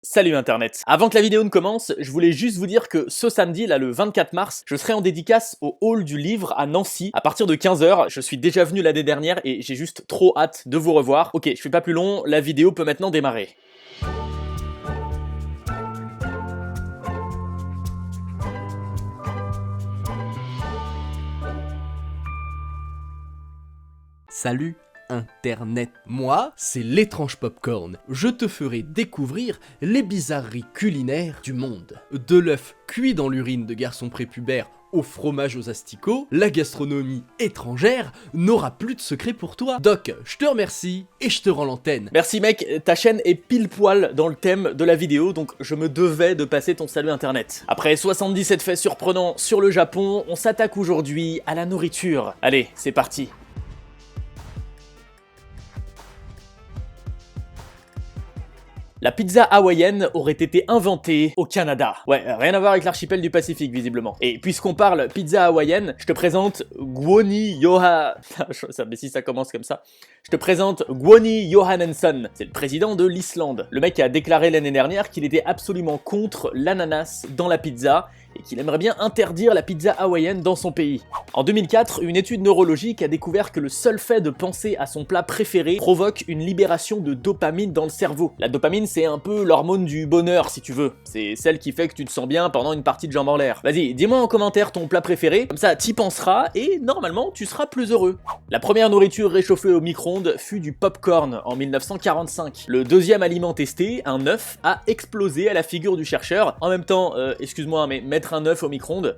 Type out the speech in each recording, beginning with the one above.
Salut internet. Avant que la vidéo ne commence, je voulais juste vous dire que ce samedi, là le 24 mars, je serai en dédicace au Hall du Livre à Nancy à partir de 15 h. Je suis déjà venu l'année dernière et j'ai juste trop hâte de vous revoir. Ok, je fais pas plus long, la vidéo peut maintenant démarrer. Salut Internet. Moi, c'est l'étrange popcorn. Je te ferai découvrir les bizarreries culinaires du monde. De l'œuf cuit dans l'urine de garçons prépubères au fromage aux asticots, la gastronomie étrangère n'aura plus de secret pour toi. Doc, je te remercie et je te rends l'antenne. Merci mec, ta chaîne est pile poil dans le thème de la vidéo, donc je me devais de passer ton salut internet. Après 77 faits surprenants sur le Japon, on s'attaque aujourd'hui à la nourriture. Allez, c'est parti. La pizza hawaïenne aurait été inventée au Canada. Ouais, rien à voir avec l'archipel du Pacifique visiblement. Et puisqu'on parle pizza hawaïenne, je te présente Guoni Yoha... mais si ça commence comme ça. Je te présente Guoni Johannesson. C'est le président de l'Islande. Le mec a déclaré l'année dernière qu'il était absolument contre l'ananas dans la pizza et qu'il aimerait bien interdire la pizza hawaïenne dans son pays. En 2004, une étude neurologique a découvert que le seul fait de penser à son plat préféré provoque une libération de dopamine dans le cerveau. La dopamine, c'est un peu l'hormone du bonheur, si tu veux. C'est celle qui fait que tu te sens bien pendant une partie de jambes en l'air. Vas-y, dis-moi en commentaire ton plat préféré, comme ça t'y penseras et normalement tu seras plus heureux. La première nourriture réchauffée au micro-ondes fut du popcorn en 1945. Le deuxième aliment testé, un œuf, a explosé à la figure du chercheur. En même temps, excuse-moi, mais mettre un œuf au micro-ondes,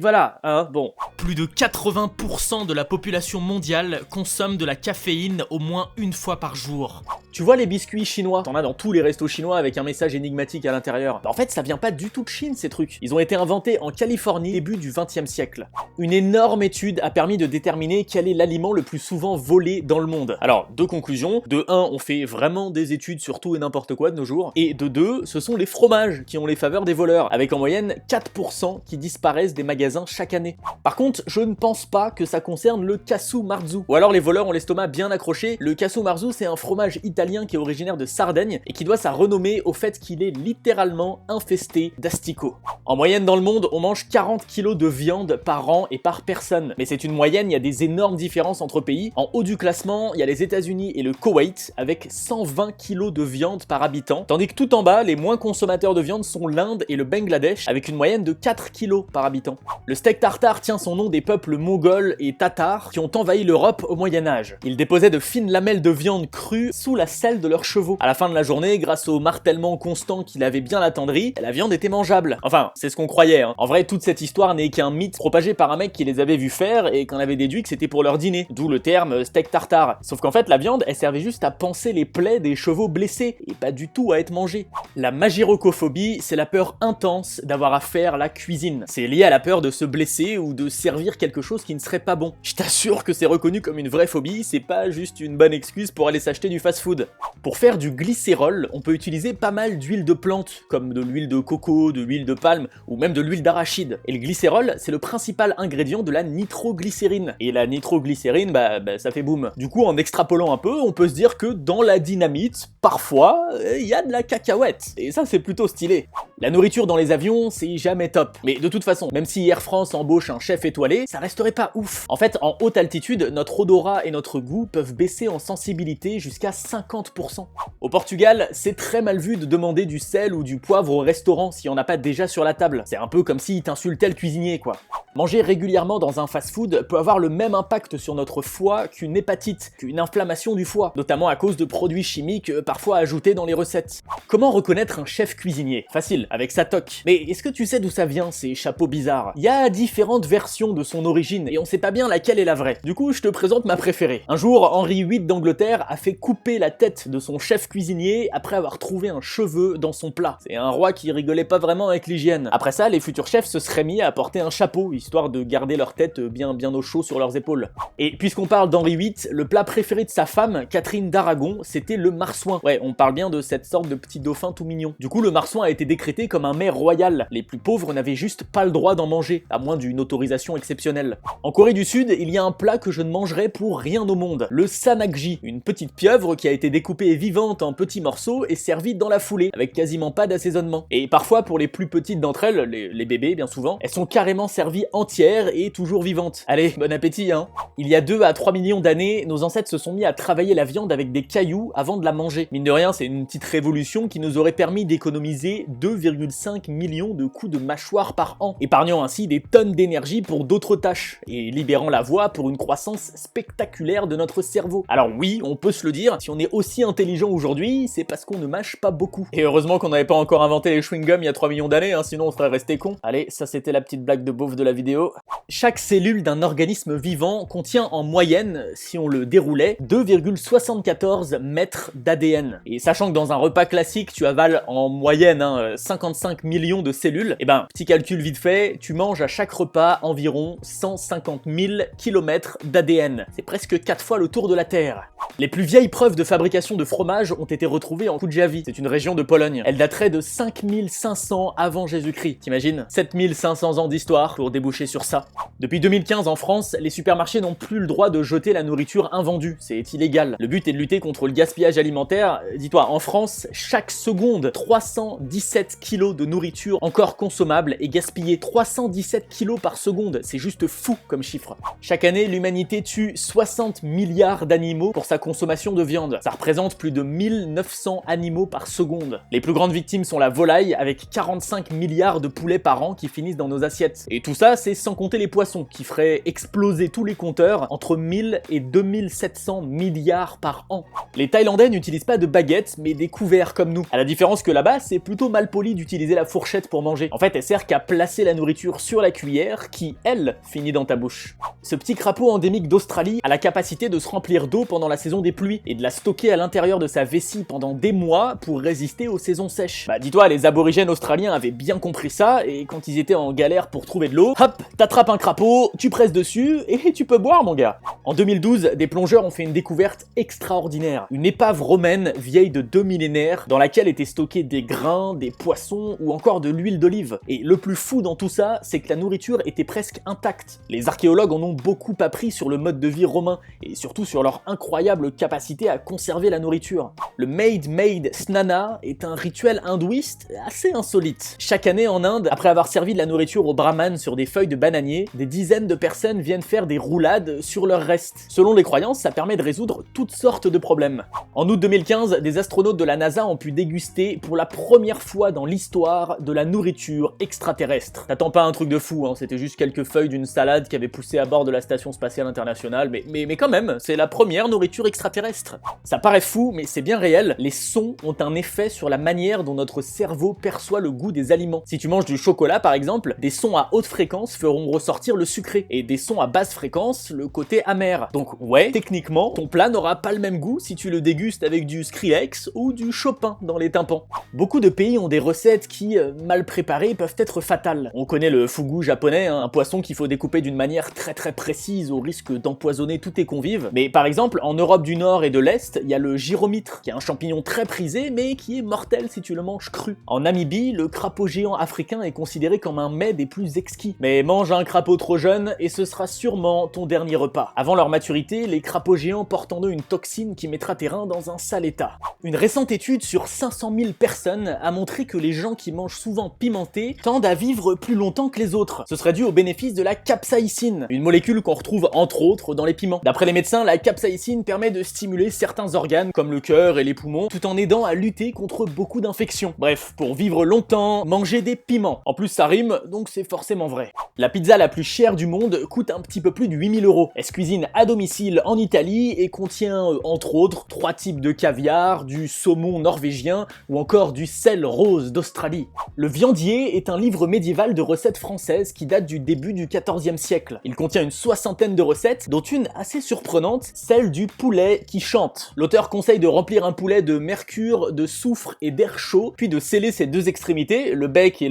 voilà, hein, bon. Plus de 80% de la population mondiale consomme de la caféine au moins une fois par jour. Tu vois les biscuits chinois, t'en as dans tous les restos chinois avec un message énigmatique à l'intérieur. En fait, ça vient pas du tout de Chine ces trucs. Ils ont été inventés en Californie début du XXe siècle. Une énorme étude a permis de déterminer quel est l'aliment le plus souvent volé dans le monde. Alors, deux conclusions. De 1, on fait vraiment des études sur tout et n'importe quoi de nos jours. Et de 2, ce sont les fromages qui ont les faveurs des voleurs, avec en moyenne 4% qui disparaissent des magasins chaque année. Par contre, je ne pense pas que ça concerne le cassou marzu. Ou alors les voleurs ont l'estomac bien accroché. Le cassou marzu, c'est un fromage italien qui est originaire de Sardaigne et qui doit sa renommée au fait qu'il est littéralement infesté d'asticots. En moyenne dans le monde, on mange 40 kg de viande par an et par personne. Mais c'est une moyenne, il y a des énormes différences entre pays. En haut du classement, il y a les États-Unis et le Koweït avec 120 kg de viande par habitant, tandis que tout en bas, les moins consommateurs de viande sont l'Inde et le Bangladesh avec une moyenne de 4 kg par habitant. Le steak tartare tient son nom des peuples mongols et tatars qui ont envahi l'Europe au Moyen-Âge. Ils déposaient de fines lamelles de viande crue sous la selle de leurs chevaux. À la fin de la journée, grâce au martèlement constant qu'il avait bien attendri, la viande était mangeable. Enfin, c'est ce qu'on croyait, hein. En vrai, toute cette histoire n'est qu'un mythe propagé par un mec qui les avait vus faire et qu'en avait déduit que c'était pour leur dîner. D'où le terme steak tartare. Sauf qu'en fait, la viande, elle servait juste à panser les plaies des chevaux blessés et pas du tout à être mangée. La magirocophobie, c'est la peur intense d'avoir à faire la cuisine. C'est lié à la peur de se blesser ou de servir quelque chose qui ne serait pas bon. Je t'assure que c'est reconnu comme une vraie phobie, c'est pas juste une bonne excuse pour aller s'acheter du fast-food. Pour faire du glycérol, on peut utiliser pas mal d'huile de plantes, comme de l'huile de coco, de l'huile de palme, ou même de l'huile d'arachide. Et le glycérol, c'est le principal ingrédient de la nitroglycérine. Et la nitroglycérine, ça fait boum. Du coup, en extrapolant un peu, on peut se dire que dans la dynamite, parfois, il y a de la cacahuète. Et ça, c'est plutôt stylé. La nourriture dans les avions, c'est jamais top. Mais de toute façon, même si Air France embauche un chef étoilé, ça resterait pas ouf. En fait, en haute altitude, notre odorat et notre goût peuvent baisser en sensibilité jusqu'à 50%. Au Portugal, c'est très mal vu de demander du sel ou du poivre au restaurant si on n'a pas déjà sur la table. C'est un peu comme s'il t'insultait le cuisinier, quoi. Manger régulièrement dans un fast-food peut avoir le même impact sur notre foie qu'une hépatite, qu'une inflammation du foie, notamment à cause de produits chimiques parfois ajoutés dans les recettes. Comment reconnaître un chef cuisinier? Facile, avec sa toque. Mais est-ce que tu sais d'où ça vient, ces chapeaux bizarres? Il y a différentes versions de son origine et on sait pas bien laquelle est la vraie. Du coup, je te présente ma préférée. Un jour, Henri VIII d'Angleterre a fait couper la tête de son chef cuisinier après avoir trouvé un cheveu dans son plat. C'est un roi qui rigolait pas vraiment avec l'hygiène. Après ça, les futurs chefs se seraient mis à porter un chapeau, histoire de garder leur tête bien au chaud sur leurs épaules. Et puisqu'on parle d'Henri VIII, le plat préféré de sa femme, Catherine d'Aragon, c'était le marsouin. Ouais, on parle bien de cette sorte de petit dauphin tout mignon. Du coup, le marsouin a été décrété traité comme un mets royal. Les plus pauvres n'avaient juste pas le droit d'en manger, à moins d'une autorisation exceptionnelle. En Corée du Sud, il y a un plat que je ne mangerai pour rien au monde, le sanakji, une petite pieuvre qui a été découpée vivante en petits morceaux et servie dans la foulée, avec quasiment pas d'assaisonnement. Et parfois, pour les plus petites d'entre elles, les bébés bien souvent, elles sont carrément servies entières et toujours vivantes. Allez, bon appétit hein. Il y a 2 à 3 millions d'années, nos ancêtres se sont mis à travailler la viande avec des cailloux avant de la manger. Mine de rien, c'est une petite révolution qui nous aurait permis d'économiser 2,5 millions de coups de mâchoire par an, épargnant ainsi des tonnes d'énergie pour d'autres tâches, et libérant la voie pour une croissance spectaculaire de notre cerveau. Alors oui, on peut se le dire, si on est aussi intelligent aujourd'hui, c'est parce qu'on ne mâche pas beaucoup. Et heureusement qu'on n'avait pas encore inventé les chewing-gums il y a 3 millions d'années, hein, sinon on serait resté con. Allez, ça c'était la petite blague de beauf de la vidéo. Chaque cellule d'un organisme vivant contient en moyenne, si on le déroulait, 2,74 mètres d'ADN. Et sachant que dans un repas classique, tu avales en moyenne 55 millions de cellules, et ben, petit calcul vite fait, tu manges à chaque repas environ 150 000 km d'ADN. C'est presque 4 fois le tour de la Terre. Les plus vieilles preuves de fabrication de fromage ont été retrouvées en Kudjavie, c'est une région de Pologne. Elle daterait de 5500 avant Jésus-Christ. T'imagines 7500 ans d'histoire pour déboucher sur ça. Depuis 2015 en France, les supermarchés n'ont plus le droit de jeter la nourriture invendue, c'est illégal. Le but est de lutter contre le gaspillage alimentaire. Dis-toi, en France, chaque seconde, 317 kilos de nourriture encore consommable est gaspillée. 317 kilos par seconde, c'est juste fou comme chiffre. Chaque année, l'humanité tue 60 milliards d'animaux pour sa consommation de viande. Ça représente plus de 1900 animaux par seconde. Les plus grandes victimes sont la volaille, avec 45 milliards de poulets par an qui finissent dans nos assiettes. Et tout ça, c'est sans compter les poissons, qui feraient exploser tous les compteurs entre 1000 et 2700 milliards par an. Les Thaïlandais n'utilisent pas de baguettes, mais des couverts comme nous. À la différence que là-bas, c'est plutôt mal poli d'utiliser la fourchette pour manger. En fait, elle sert qu'à placer la nourriture sur la cuillère, qui, elle, finit dans ta bouche. Ce petit crapaud endémique d'Australie a la capacité de se remplir d'eau pendant la saison des pluies, et de la stocker à l'intérieur de sa vessie pendant des mois pour résister aux saisons sèches. Bah dis-toi, les aborigènes australiens avaient bien compris ça, et quand ils étaient en galère pour trouver de l'eau, hop, t'attrapes un crapaud, tu presses dessus, et tu peux boire mon gars. En 2012, des plongeurs ont fait une découverte extraordinaire. Une épave romaine vieille de 2 millénaires, dans laquelle étaient stockés des grains, des poissons, ou encore de l'huile d'olive. Et le plus fou dans tout ça, c'est que la nourriture était presque intacte. Les archéologues en ont beaucoup appris sur le mode de vie romain, et surtout sur leur incroyable capacité à conserver la nourriture. Le Made Snana est un rituel hindouiste assez insolite. Chaque année en Inde, après avoir servi de la nourriture aux brahmanes sur des feuilles de bananier, des dizaines de personnes viennent faire des roulades sur leurs restes. Selon les croyances, ça permet de résoudre toutes sortes de problèmes. En août 2015, des astronautes de la NASA ont pu déguster pour la première fois dans l'histoire de la nourriture extraterrestre. T'attends pas un truc de fou, hein, c'était juste quelques feuilles d'une salade qui avait poussé à bord de la station spatiale internationale, mais quand même, c'est la première nourriture extraterrestre. Ça paraît fou, mais c'est bien réel, les sons ont un effet sur la manière dont notre cerveau perçoit le goût des aliments. Si tu manges du chocolat par exemple, des sons à haute fréquence feront ressortir le sucré, et des sons à basse fréquence, le côté amer. Donc ouais, techniquement, ton plat n'aura pas le même goût si tu le dégustes avec du Skrillex ou du Chopin dans les tympans. Beaucoup de pays ont des recettes qui, mal préparées, peuvent être fatales. On connaît le fugu japonais, hein, un poisson qu'il faut découper d'une manière très précise au risque d'empoisonner tous tes convives. Mais par exemple, en Europe du Nord et de l'Est, il y a le gyromitre, qui est un champignon très prisé, mais qui est mortel si tu le manges cru. En Namibie, le crapaud géant africain est considéré comme un mets des plus exquis. Mais mange un crapaud trop jeune et ce sera sûrement ton dernier repas. Avant leur maturité, les crapauds géants portent en eux une toxine qui mettra tes reins dans un sale état. Une récente étude sur 500 000 personnes a montré que les gens qui mangent souvent pimenté tendent à vivre plus longtemps que les autres. Ce serait dû au bénéfice de la capsaïcine, une molécule qu'on retrouve entre autres dans les piments. D'après les médecins, la capsaïcine permet de stimuler certains organes comme le cœur et les poumons, tout en aidant à lutter contre beaucoup d'infections. Bref, pour vivre longtemps, mangez des piments. En plus ça rime, donc c'est forcément vrai. La pizza la plus chère du monde coûte un petit peu plus de 8000 €. Elle se cuisine à domicile en Italie et contient entre autres 3 types de caviar, du saumon norvégien ou encore du sel rose d'Australie. Le Viandier est un livre médiéval de recettes françaises qui date du début du XIVe siècle. Il contient une soixantaine de recettes, dont une assez surprenante, celle du poulet qui chante. L'auteur conseille de remplir un poulet de mercure, de soufre et d'air chaud, puis de sceller ses deux extrémités, le bec et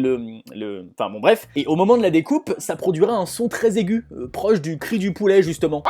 enfin bon bref, et au moment de la découpe, ça produira un son très aigu, proche du cri du poulet justement.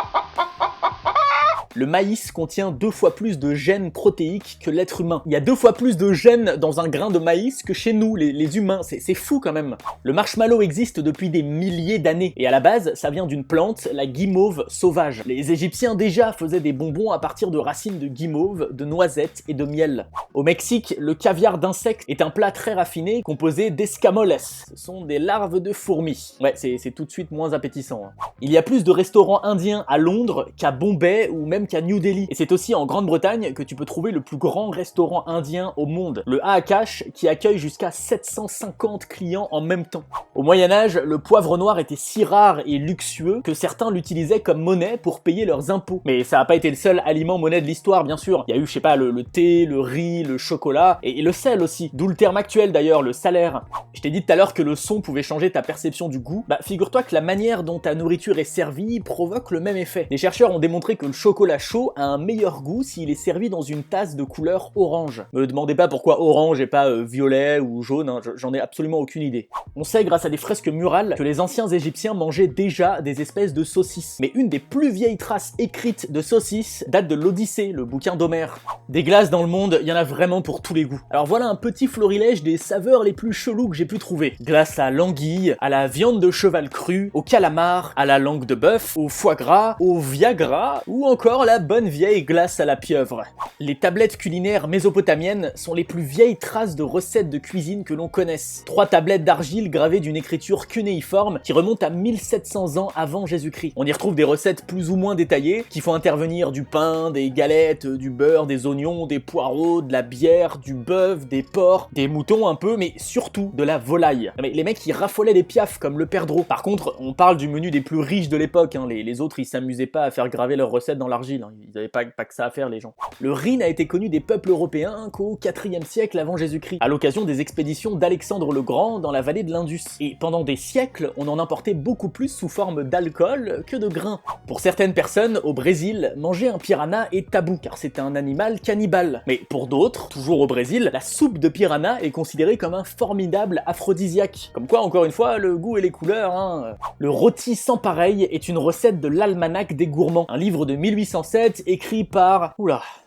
Le maïs contient 2 fois plus de gènes protéiques que l'être humain. Il y a 2 fois plus de gènes dans un grain de maïs que chez nous, les humains. C'est fou quand même. Le marshmallow existe depuis des milliers d'années. Et à la base, ça vient d'une plante, la guimauve sauvage. Les Égyptiens déjà faisaient des bonbons à partir de racines de guimauve, de noisettes et de miel. Au Mexique, le caviar d'insectes est un plat très raffiné composé d'escamoles. Ce sont des larves de fourmis. Ouais, c'est tout de suite moins appétissant. Il y a plus de restaurants indiens à Londres qu'à Bombay ou même qu'à New Delhi. Et c'est aussi en Grande-Bretagne que tu peux trouver le plus grand restaurant indien au monde, le Aakash, qui accueille jusqu'à 750 clients en même temps. Au Moyen-Âge, le poivre noir était si rare et luxueux que certains l'utilisaient comme monnaie pour payer leurs impôts. Mais ça n'a pas été le seul aliment monnaie de l'histoire, bien sûr. Il y a eu, je sais pas, le thé, le riz, le chocolat et le sel aussi. D'où le terme actuel d'ailleurs, le salaire. Je t'ai dit tout à l'heure que le son pouvait changer ta perception du goût. Bah, figure-toi que la manière dont ta nourriture est servie provoque le même effet. Les chercheurs ont démontré que le chocolat chaud a un meilleur goût s'il est servi dans une tasse de couleur orange. Me demandez pas pourquoi orange et pas violet ou jaune, hein, j'en ai absolument aucune idée. On sait grâce à des fresques murales que les anciens Égyptiens mangeaient déjà des espèces de saucisses. Mais une des plus vieilles traces écrites de saucisses date de l'Odyssée, le bouquin d'Homère. Des glaces dans le monde, il y en a vraiment pour tous les goûts. Alors voilà un petit florilège des saveurs les plus cheloues que j'ai pu trouver. Glace à l'anguille, à la viande de cheval crue, au calamar, à la langue de bœuf, au foie gras, au viagra, ou encore la bonne vieille glace à la pieuvre. Les tablettes culinaires mésopotamiennes sont les plus vieilles traces de recettes de cuisine que l'on connaisse. 3 tablettes d'argile gravées d'une écriture cunéiforme qui remonte à 1700 ans avant Jésus-Christ. On y retrouve des recettes plus ou moins détaillées qui font intervenir du pain, des galettes, du beurre, des oignons, des poireaux, de la bière, du bœuf, des porcs, des moutons un peu, mais surtout de la volaille. Mais les mecs ils raffolaient des piafs comme le perdreau. Par contre, on parle du menu des plus riches de l'époque, hein. Les autres ils s'amusaient pas à faire graver leurs recettes dans l'argile, hein. Ils avaient pas que ça à faire les gens. Le riz n'a été connu des peuples européens qu'au 4e siècle avant Jésus-Christ, à l'occasion des expéditions d'Alexandre le Grand dans la vallée de l'Indus. Et pendant des siècles, on en importait beaucoup plus sous forme d'alcool que de grains. Pour certaines personnes, au Brésil, manger un piranha est tabou, car c'est un animal cannibale. Mais pour d'autres, toujours au Brésil, la soupe de piranha est considérée comme un formidable aphrodisiaque. Comme quoi, encore une fois, le goût et les couleurs, hein. Le rôti sans pareil est une recette de l'Almanach des gourmands, un livre de 1807 écrit par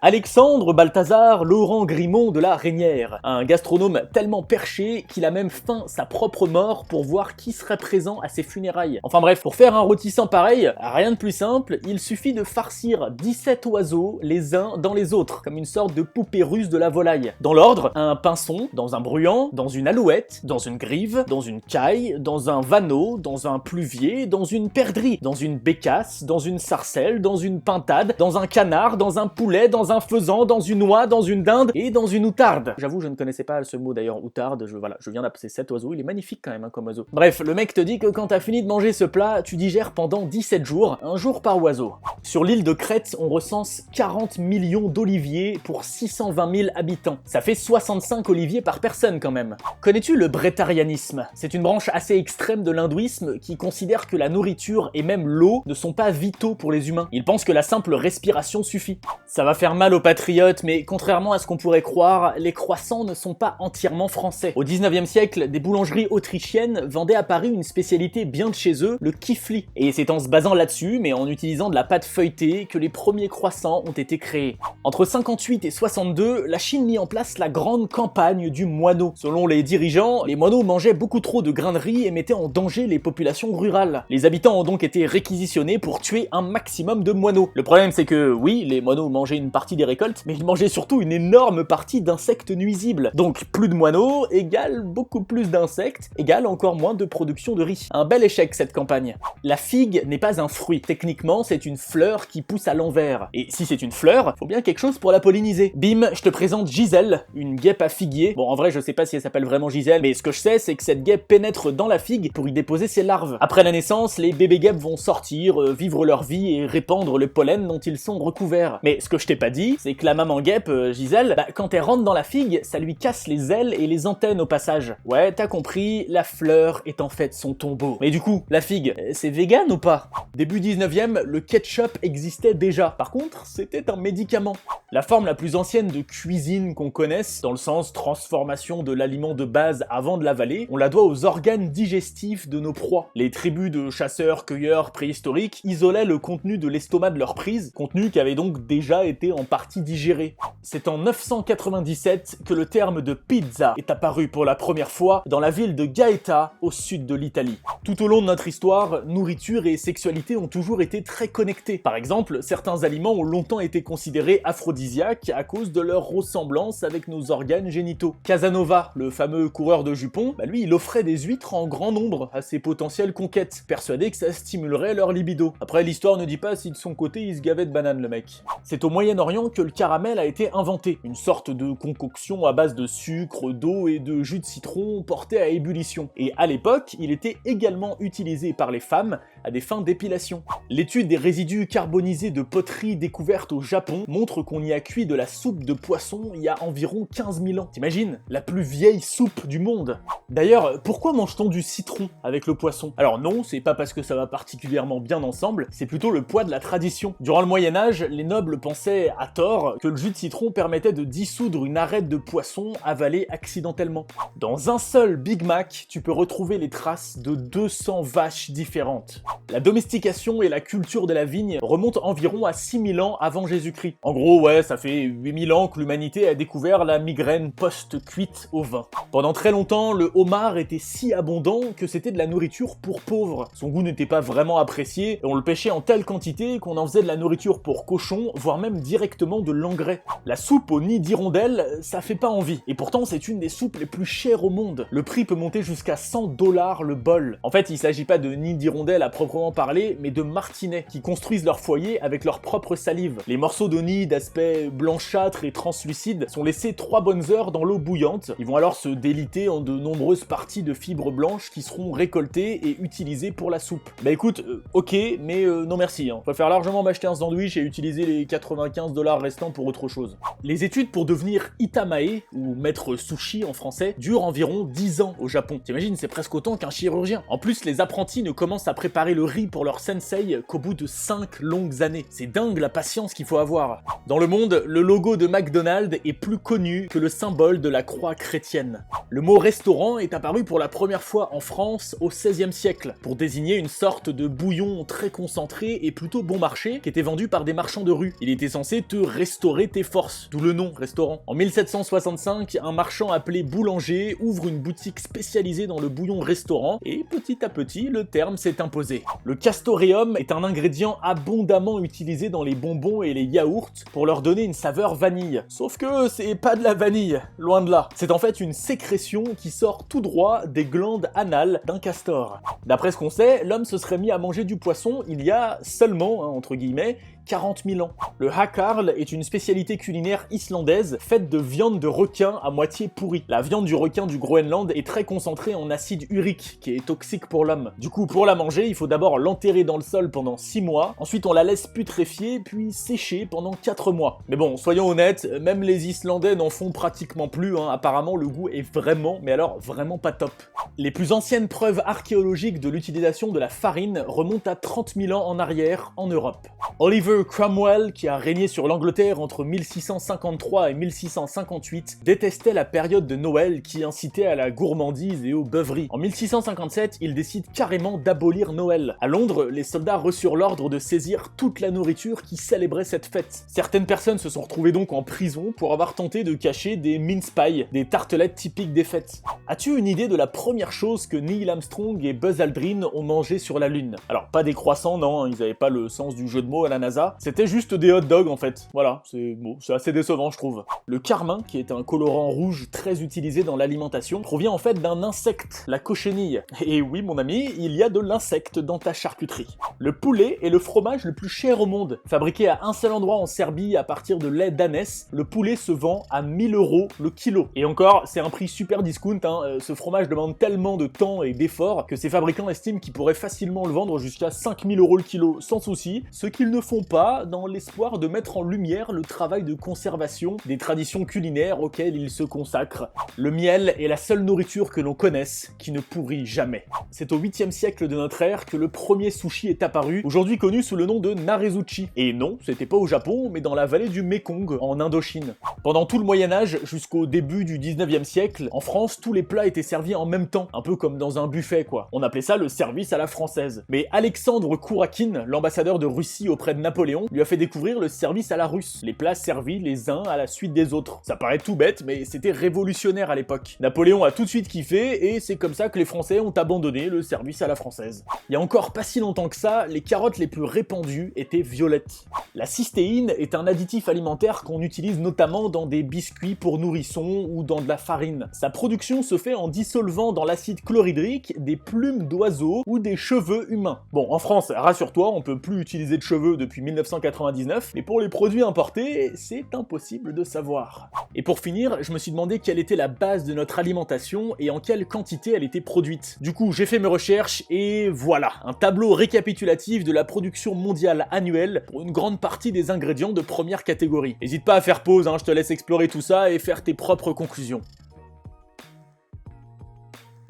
Alexandre Balthazar Laurent Grimond de la Reynière, un gastronome tellement perché qu'il a même feint sa propre mort pour voir qui serait présent à ses funérailles. Enfin bref, pour faire un rôti sans pareil, rien de plus simple, il suffit de farcir 17 oiseaux les uns dans les autres, comme une sorte de poupée russe de la volaille. Dans l'ordre, un pinson, dans un bruant, dans une alouette, dans une grive, dans une caille, dans un vanneau, dans un pluvier, dans une perdrix, dans une bécasse, dans une sarcelle, dans une pintade, dans un canard, dans un poulet, dans un faisan, dans une oie, dans une dinde et dans une outarde. J'avoue, je ne connaissais pas ce mot d'ailleurs, outarde, je viens d'appeler cet oiseau, il est magnifique quand même hein, comme oiseau. Bref, le mec te dit que quand t'as fini de manger ce plat, tu digères pendant 17 jours, un jour par oiseau. Sur l'île de Crète, on recense 40 millions d'oliviers pour 620 000 habitants. Ça fait 65 oliviers par personne quand même. Connais-tu le brétarianisme? C'est une branche assez extrême de l'hindouisme qui considère que la nourriture et même l'eau ne sont pas vitaux pour les humains. Ils pensent que la simple respiration suffit. Ça va faire mal aux patriotes, mais contrairement à ce qu'on pourrait croire, les croissants ne sont pas entièrement français. Au 19e siècle, des boulangeries autrichiennes vendaient à Paris une spécialité bien de chez eux, le kifli. Et c'est en se basant là-dessus, mais en utilisant de la pâte feuilletée, que les premiers croissants ont été créés. Entre 58 et 62, la Chine mit en place la grande campagne du moineau. Selon les dirigeants, les moineaux mangeaient beaucoup trop de grains de riz et mettaient en danger les populations rurales. Les habitants ont donc été réquisitionnés pour tuer un maximum de moineaux. Le problème c'est que, oui, les moineaux mangeaient une partie des récoltes, mais ils mangeaient surtout une énorme partie d'insectes nuisibles. Donc plus de moineaux égale beaucoup plus d'insectes, égale encore moins de production de riz. Un bel échec cette campagne. La figue n'est pas un fruit. Techniquement, c'est une fleur qui pousse à l'envers. Et si c'est une fleur, faut bien quelque chose pour la polliniser. Bim, je te présente Gisèle, une guêpe à figuier. Bon, en vrai, je sais pas si elle s'appelle vraiment Gisèle, mais ce que je sais, c'est que cette guêpe pénètre dans la figue pour y déposer ses larves. Après la naissance, les bébés guêpes vont sortir, vivre leur vie et répandre le pollen dont ils sont recouverts. Mais ce que je t'ai pas dit, c'est que la maman guêpe, Gisèle, quand elle rentre dans la figue, ça lui casse les ailes et les antennes au passage. Ouais, t'as compris, la fleur est en fait son tombeau. Mais du coup, la figue, c'est vegan ou pas? Début 19e, le ketchup existait déjà. Par contre, c'était un médicament. La forme la plus ancienne de cuisine qu'on connaisse, dans le sens transformation de l'aliment de base avant de l'avaler, on la doit aux organes digestifs de nos proies. Les tribus de chasseurs-cueilleurs préhistoriques isolaient le contenu de l'estomac de leur prise marchandises, contenu qui avait donc déjà été en partie digéré. C'est en 997 que le terme de pizza est apparu pour la première fois dans la ville de Gaeta, au sud de l'Italie. Tout au long de notre histoire, nourriture et sexualité ont toujours été très connectés. Par exemple, certains aliments ont longtemps été considérés aphrodisiaques à cause de leur ressemblance avec nos organes génitaux. Casanova, le fameux coureur de jupons, lui il offrait des huîtres en grand nombre à ses potentielles conquêtes, persuadé que ça stimulerait leur libido. Après, l'histoire ne dit pas si de son côté il se gavait de bananes le mec. C'est au Moyen-Orient que le caramel a été inventé, une sorte de concoction à base de sucre, d'eau et de jus de citron porté à ébullition. Et à l'époque, il était également utilisé par les femmes à des fins d'épilation. L'étude des résidus carbonisés de poterie découverte au Japon montre qu'on y a cuit de la soupe de poisson il y a environ 15 000 ans. T'imagines? La plus vieille soupe du monde. D'ailleurs, pourquoi mange-t-on du citron avec le poisson? Alors non, c'est pas parce que ça va particulièrement bien ensemble, c'est plutôt le poids de la tradition. Durant le Moyen-Âge, les nobles pensaient, à tort, que le jus de citron permettait de dissoudre une arête de poisson avalée accidentellement. Dans un seul Big Mac, tu peux retrouver les traces de 200 vaches différentes. La domestication et la culture de la vigne remontent environ à 6000 ans avant Jésus-Christ. En gros, ouais, ça fait 8000 ans que l'humanité a découvert la migraine post-cuite au vin. Pendant très longtemps, le homard était si abondant que c'était de la nourriture pour pauvres. Son goût n'était pas vraiment apprécié et on le pêchait en telle quantité qu'on en faisait de la nourriture pour cochons, voire même directement de l'engrais. La soupe au nid d'hirondelle, ça fait pas envie. Et pourtant, c'est une des soupes les plus chères au monde. Le prix peut monter jusqu'à 100 $ le bol. En fait, il s'agit pas de nid d'hirondelle à proprement parler, mais de martinets qui construisent leur foyer avec leur propre salive. Les morceaux de nid d'aspect blanchâtre et translucide sont laissés 3 bonnes heures dans l'eau bouillante. Ils vont alors se déliter en de nombreuses parties de fibres blanches qui seront récoltées et utilisées pour la soupe. Bah écoute, ok, mais non merci. Je préfère largement m'acheter un sandwich et utiliser les 95 $ restants pour autre chose. Les études pour devenir itamae, ou maître sushi en français, durent environ 10 ans au Japon. T'imagines, c'est presque autant qu'un chirurgien. En plus, les apprentis ne commencent à préparer le riz pour leur sensei qu'au bout de 5 longues années. C'est dingue la patience qu'il faut avoir. Dans le monde, le logo de McDonald's est plus connu que le symbole de la croix chrétienne. Le mot restaurant est apparu pour la première fois en France au XVIe siècle, pour désigner une sorte de bouillon très concentré et plutôt bon marché qui était vendu par des marchands de rue. Il était censé te restaurer tes forces, d'où le nom restaurant. En 1765, un marchand appelé Boulanger ouvre une boutique spécialisée dans le bouillon restaurant et petit à petit, le terme s'est imposé. Le castoreum est un ingrédient abondamment utilisé dans les bonbons et les yaourts pour leur donner une saveur vanille. Sauf que c'est pas de la vanille, loin de là. C'est en fait une sécrétion qui sort tout droit des glandes anales d'un castor. D'après ce qu'on sait, l'homme se serait mis à manger du poisson il y a seulement, entre guillemets, 40 000 ans. Le hakarl est une spécialité culinaire islandaise faite de viande de requin à moitié pourrie. La viande du requin du Groenland est très concentrée en acide urique, qui est toxique pour l'homme. Du coup, pour la manger, il faut d'abord l'enterrer dans le sol pendant 6 mois, ensuite on la laisse putréfier, puis sécher pendant 4 mois. Mais bon, soyons honnêtes, même les Islandais n'en font pratiquement plus, apparemment le goût est vraiment, mais alors vraiment pas top. Les plus anciennes preuves archéologiques de l'utilisation de la farine remontent à 30 000 ans en arrière en Europe. Oliver Cromwell, qui a régné sur l'Angleterre entre 1653 et 1658, détestait la période de Noël qui incitait à la gourmandise et aux beuveries. En 1657, il décide carrément d'abolir Noël. À Londres, les soldats reçurent l'ordre de saisir toute la nourriture qui célébrait cette fête. Certaines personnes se sont retrouvées donc en prison pour avoir tenté de cacher des mince pies, des tartelettes typiques des fêtes. As-tu une idée de la première chose que Neil Armstrong et Buzz Aldrin ont mangé sur la Lune? Alors, pas des croissants, non, ils avaient pas le sens du jeu de mots à la NASA, c'était juste des hot dogs en fait. Voilà, c'est assez décevant je trouve. Le carmin, qui est un colorant rouge très utilisé dans l'alimentation, provient en fait d'un insecte, la cochenille. Et oui mon ami, il y a de l'insecte dans ta charcuterie. Le poulet est le fromage le plus cher au monde. Fabriqué à un seul endroit en Serbie à partir de lait d'ânesse, le poulet se vend à 1000 € le kilo. Et encore, c'est un prix super discount, ce fromage demande tellement de temps et d'efforts que ses fabricants estiment qu'ils pourraient facilement le vendre jusqu'à 5000 € le kilo sans souci, ce qu'ils ne font pas dans l'espoir de mettre en lumière le travail de conservation des traditions culinaires auxquelles ils se consacrent. Le miel est la seule nourriture que l'on connaisse qui ne pourrit jamais. C'est au 8e siècle de notre ère que le premier sushi est apparu, aujourd'hui connu sous le nom de Narezuchi. Et non, c'était pas au Japon, mais dans la vallée du Mekong, en Indochine. Pendant tout le Moyen-Âge, jusqu'au début du 19e siècle, en France, tous les plats étaient servis en même temps, un peu comme dans un buffet quoi. On appelait ça le service à la française. Mais Alexandre Kourakine, l'ambassadeur de Russie auprès de Napoléon, Napoléon lui a fait découvrir le service à la russe, les plats servis les uns à la suite des autres. Ça paraît tout bête, mais c'était révolutionnaire à l'époque. Napoléon a tout de suite kiffé, et c'est comme ça que les Français ont abandonné le service à la française. Il y a encore pas si longtemps que ça, les carottes les plus répandues étaient violettes. La cystéine est un additif alimentaire qu'on utilise notamment dans des biscuits pour nourrissons ou dans de la farine. Sa production se fait en dissolvant dans l'acide chlorhydrique des plumes d'oiseaux ou des cheveux humains. Bon, en France, rassure-toi, on peut plus utiliser de cheveux depuis 1999, mais pour les produits importés, c'est impossible de savoir. Et pour finir, je me suis demandé quelle était la base de notre alimentation et en quelle quantité elle était produite. Du coup, j'ai fait mes recherches et voilà, un tableau récapitulatif de la production mondiale annuelle pour une grande partie des ingrédients de première catégorie. N'hésite pas à faire pause, je te laisse explorer tout ça et faire tes propres conclusions.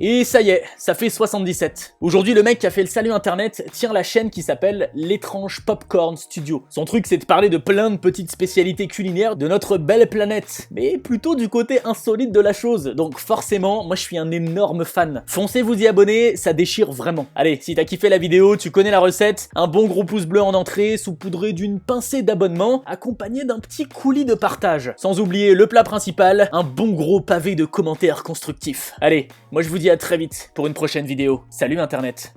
Et ça y est, ça fait 77. Aujourd'hui, le mec qui a fait le salut internet tient la chaîne qui s'appelle L'étrange Popcorn Studio. Son truc, c'est de parler de plein de petites spécialités culinaires de notre belle planète, mais plutôt du côté insolite de la chose. Donc forcément, moi je suis un énorme fan. Foncez vous y abonner, ça déchire vraiment. Allez, si t'as kiffé la vidéo, tu connais la recette, un bon gros pouce bleu en entrée, saupoudré d'une pincée d'abonnement, accompagné d'un petit coulis de partage. Sans oublier le plat principal, un bon gros pavé de commentaires constructifs. Allez, moi je vous dis à très vite pour une prochaine vidéo. Salut Internet!